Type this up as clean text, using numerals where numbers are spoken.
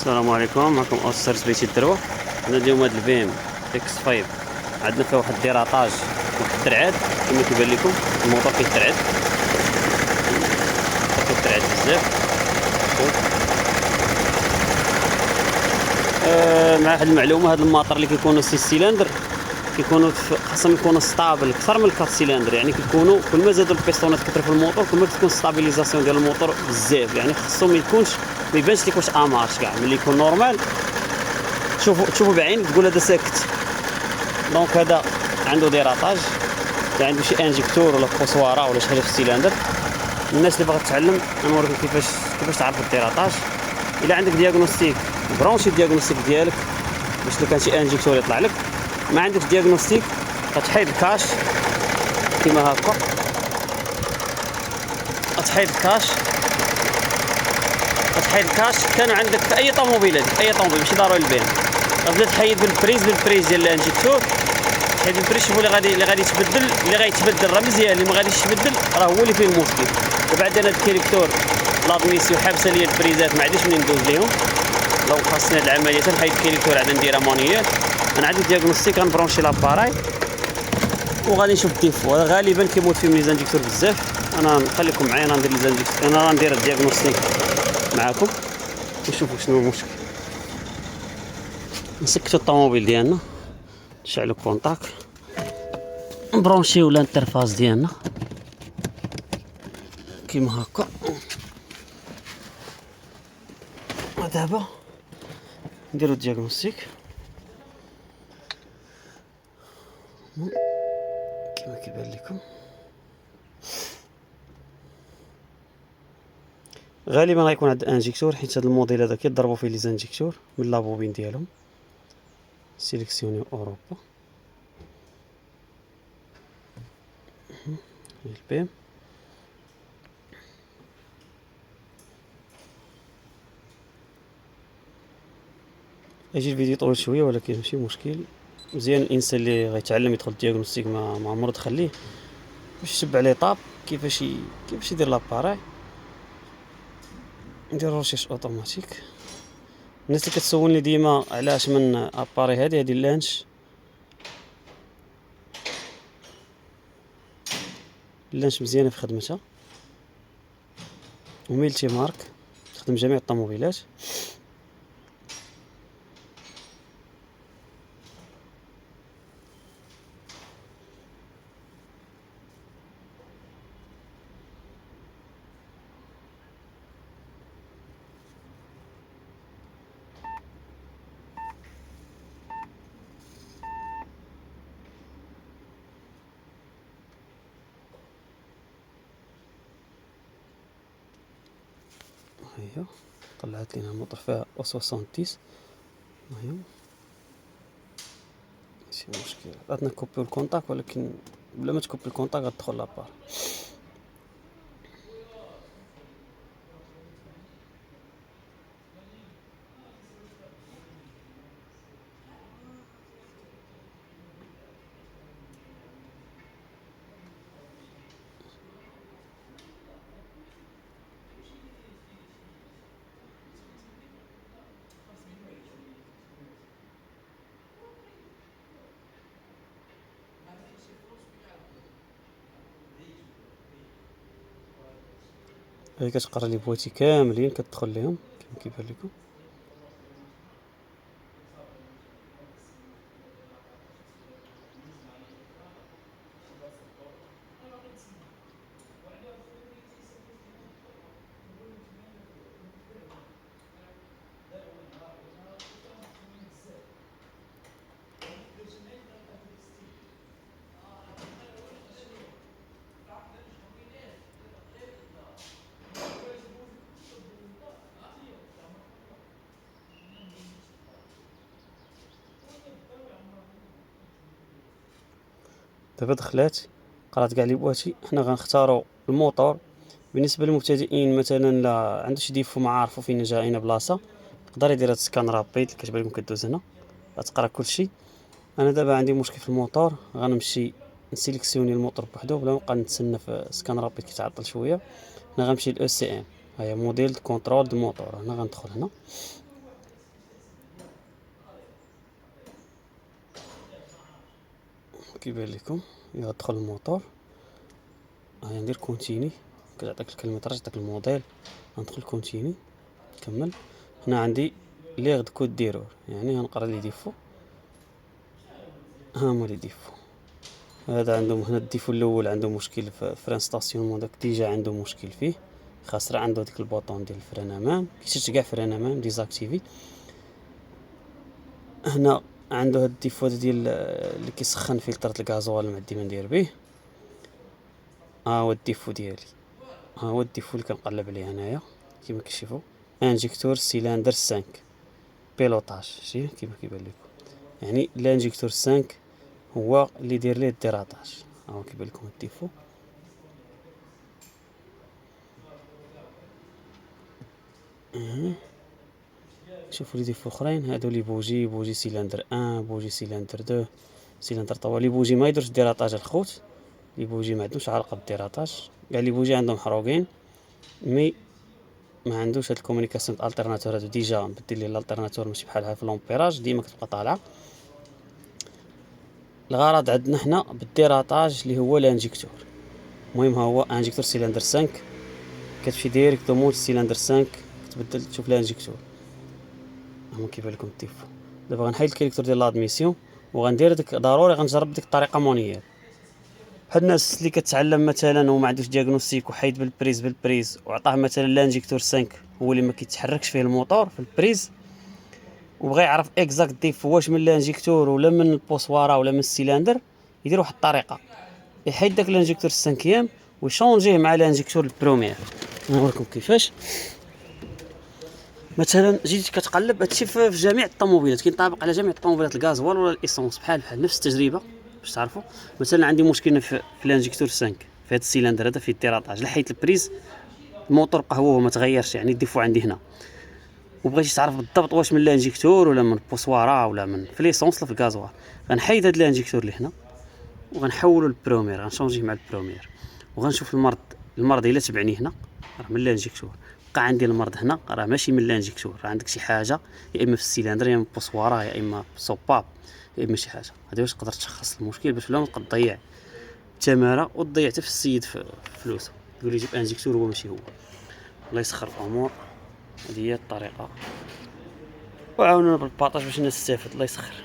السلام عليكم، معكم أستاذ سبيتي الدروح. هنا اليوم هاد البي ام اكس 5 عندنا فيه واحد الديراطاج، واحد الترعاد كما كيبان لكم. الموطور كيترعد بزاف. مع واحد المعلومه، هاد الماطر اللي كيكونوا 6 سيلندر كيكونوا خاصهم يكونوا ستابل اكثر من 4 سيلندر. يعني كيكونوا كل ما زادوا البيستونات كتر في الموطور كل ما تكون ستابيليزاسيون ديال الموطور بزاف. يعني خاصهم ما يبانش لك واش امارش كاع ملي يكون نورمال. تشوفوا بعين تقول هذا ساكت. دونك هذا عنده ديراطاج، يعني عنده شي انجيكتور ولا بوسواره ولا شي حاجه في السيلندر. الناس اللي باغا تتعلم نوريكم كيفاش تعرف الديراطاج. الا عندك دياغنوستيك برونشي الدياغنوستيك ديالك باش لو كان شي انجيكتور يطلع لك. ما عندكش دياغنوستيك غتحيد الكاش كيما هكا، غتحيد الكاش كانوا عندك في اي طوموبيل، اي طوموبيل ماشي ضروري البي ام. غتبدا تحيد بالبريز ديال الانجيكتور، تحيد بالبريز. شوفوا اللي غادي يتبدل راه مزيان، اللي ما غاديش يتبدل راه هو اللي فيه المشكل. وبعد انا الكوليكتور لادميسيو حابسه ليا البريزات، ما عنديش منين ندوز ليهم. لو خاصني هاد العمليه تنحيد الكوليكتور عاد نديرها مونيير. انا عندي دياغنوستيك غنبرونشي لاباراي وغادي نشوف الديفو. هذا غالبا كيموت فيه من لي زانجيكتور بزاف. انا نخليكم معايا، انا ندير لي زانجيكتور، انا غندير الدياغنوستيك معاكم ونشوفوا شنو هو المشكل. نسكتوا الطوموبيل ديالنا، نشعلوا الكونطاك، نبرونشيو الانترفاس ديالنا كيما هكا. ودابا نديرو الدياغنوستيك كما كيبان لكم. غالبا غيكون عند انجيكتور، حيت هذا الموديل هذا كيضربوا فيه لي زانجيكتور من لابوبين ديالهم. سيليكسيوني اوروبا البيم. يجي الفيديو طويل شويه ولكن ماشي مشكل. مزيان الانسان اللي غيتعلم يدخل الدياغنوستيك ما عمر تخليه باش يتبع لي طاب كيفاش يدير لاباراي. ندير روشيش اوتوماتيك. الناس اللي كتسولني ديما علاش من اباري هذه اللانش مزيانه في خدمتها، وميلتي مارك تخدم جميع الطوموبيلات. هي طلعت لينا الموطور فيها او 70. هي ماشي مشكل. بغينا نكوبيو الكونتاك، ولكن بلا ما تكوبي الكونتاك غتدخل لابار. هي كتقرا لي بواتي كاملين كتدخل ليهم كما كيبان لكم. دابا دخلات قرات كاع لي بواتي. حنا غنختاروا الموطور. بالنسبه للمبتدئين مثلا لا عنده شي ديفو ما عارفو فين جا اين بلاصه، يقدر يدير هاد السكان رابيد اللي كتبان لكم كدوز هنا غتقرا كلشي. انا دابا عندي مشكل في الموطور، غنمشي نسيليكسيوني الموطور بوحدو بلا نبقى نتسنى في سكان رابيد كيتعطل شويه. انا غنمشي ل او سي ام، هي موديل كونترول دو موطور. هنا غندخل هنا كيبان لكم يدخل الموتور. ندير كونتيني، كتعطيك الكيلومتراج، تعطيك الموديل. غندخل كونتيني نكمل. هنا عندي ليغ دو كود ديرور، يعني غنقرا لي ديفو. ها هما لي ديفو. هذا عندهم هنا الديفو الاول عنده مشكل في فران ستاسيونمون، داك ديجا عنده مشكل فيه، خاسره عنده ديك البوطون ديال الفران امام، كيشد كاع فران امام ديزاكتيفي. هنا عنده هاد الديفو هذا ديال اللي كيسخن فلتر الغازوال اللي معندي ما ندير به. ها هو الديفو ديالي، ها هو الديفو اللي كنقلب عليه هنايا كما كتشوفوا. انجيكتور سيلندر 5 بيلوطاج، شتي كيما كيبان لكم، يعني الانجيكتور 5 هو اللي داير ليه الديراطاج. ها هو كيبان لكم الديفو. شوفوا لي ديفو اخرين، هادو لي بوجي سيلندر 1، بوجي سيلندر 2، سيلندر 3. لي بوجي ما يديروش الديراطاج الخوت، لي بوجي ما عندهمش علاقه بالديراطاج، كاع لي بوجي عندهم حروقين، مي ما عندوش هاد الكومونيكاسيون الالتيرناتور. هادو ديجا مبدل ليه الالتيرناتور ماشي بحالها في لومبيراج، ديما كتبقى طالعه. الغرض عندنا حنا بالديراطاج اللي هو الانجيكتور. المهم ها هو انجيكتور سيلندر 5، كتمشي ديريكتومون للسيلندر 5 كتبدل تشوف الانجيكتور. ها كيبان لكم الديفو. دابا غنحيد الكوليكتور ديال لادميسيون وغندير ديك، ضروري غنجرب ديك الطريقه مونيير. بحال الناس اللي كتعلم مثلا وما عندوش دياغنوستيك وحيد بالبريز وعطاه مثلا لانجيكتور 5 هو اللي ما كيتحركش فيه الموتور في البريز، وبغى يعرف اكزاكت ديفو واش من لانجيكتور ولا من البوسوارا ولا من السيلندر، يدير واحد الطريقه، يحيد داك لانجيكتور 5 ويشونجيه مع لانجيكتور البروميير. نوريكم كيفاش. مثلا جيتي كتقلب هادشي في جميع الطوموبيلات، كينطبق على جميع الطوموبيلات الغازوال ولا الاسونس، بحال نفس التجربه باش تعرفوا. مثلا عندي مشكل في الانجيكتور 5 في هذا السيلندر هذا فيه الديراطاج، لحيت البريز الموتور بقى هو ما تغيرش، يعني الديفو عندي هنا، وبغيتي تعرف بالضبط واش من الانجيكتور ولا من البوسوارا ولا من في ليسونس ولا في الغازوال، غنحيد هذا الانجيكتور اللي هنا وغنحولو للبرومير، غنشونجيه مع البرومير، وغنشوف المرض الا تبعني هنا راه من الانجيكتور. بقى عندي المرض هنا راه ماشي من الانجيكتور، راه عندك شي حاجه يا اما في السيلندر يا اما بوسوارا يا اما صوباب يا اما شي حاجه. هذا واش تقدر تشخص المشكل باش بلا ما تبقى تضيع التماره وتضيع حتى في السيد فلوسه، يقول لي جيب انجيكتور هو ماشي هو. الله يسخر الامور. هذه هي الطريقه، وعاونونا بالباطاج باش الناس تستافد. الله يسخر.